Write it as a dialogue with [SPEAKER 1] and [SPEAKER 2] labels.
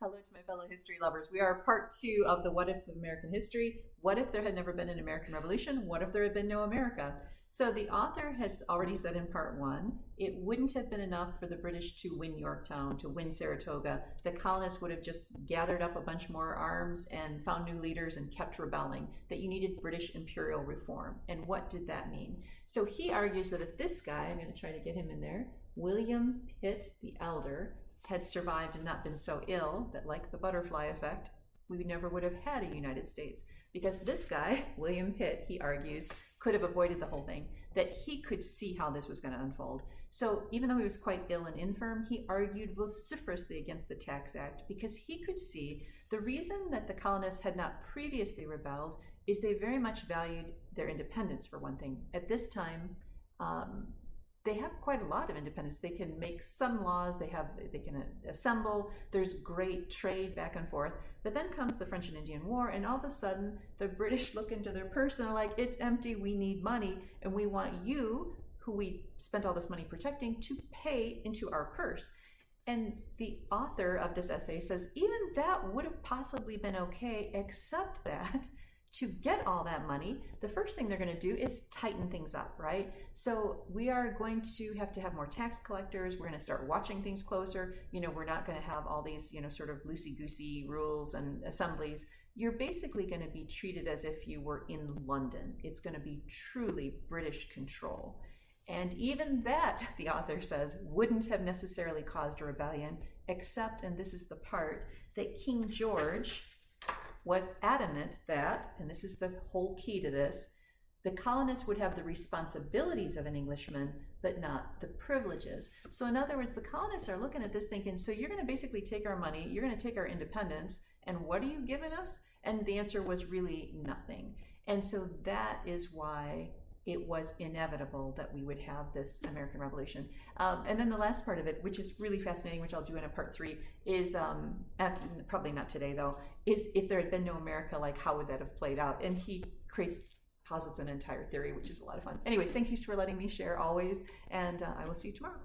[SPEAKER 1] Hello to my fellow history lovers. We are part two of the what ifs of American history. What if there had never been an American Revolution? What if there had been no America? So the author has already said in part one, it wouldn't have been enough for the British to win Yorktown, to win Saratoga. The colonists would have just gathered up a bunch more arms and found new leaders and kept rebelling, that you needed British imperial reform. And what did that mean? So he argues that if this guy, I'm going to try to get him in there, William Pitt the Elder, had survived and not been so ill that, like the butterfly effect, we never would have had a United States. Because this guy, William Pitt, he argues, could have avoided the whole thing, that he could see how this was going to unfold. So even though he was quite ill and infirm, he argued vociferously against the Tax Act because he could see the reason that the colonists had not previously rebelled is they very much valued their independence, for one thing. At this time, they have quite a lot of independence. They can make some laws, they can assemble, there's great trade back and forth. But then comes the French and Indian War, and all of a sudden the British look into their purse and are like, it's empty, we need money, and we want you, who we spent all this money protecting, to pay into our purse. And the author of this essay says even that would have possibly been okay, except that to get all that money, the first thing they're going to do is tighten things up, right? So we are going to have more tax collectors. We're going to start watching things closer. We're not going to have all these, sort of loosey-goosey rules and assemblies. You're basically going to be treated as if you were in London. It's going to be truly British control. And even that, the author says, wouldn't have necessarily caused a rebellion, except, and this is the part, that King George was adamant that, and this is the whole key to this, the colonists would have the responsibilities of an Englishman, but not the privileges. So in other words, the colonists are looking at this thinking, so you're going to basically take our money, you're going to take our independence, and what are you giving us? And the answer was really nothing. And so that is why it was inevitable that we would have this American Revolution. And then the last part of it, which is really fascinating, which I'll do in a part three, is, probably not today though, is if there had been no America, like how would that have played out? And he posits an entire theory, which is a lot of fun. Anyway, thank you for letting me share always, and I will see you tomorrow.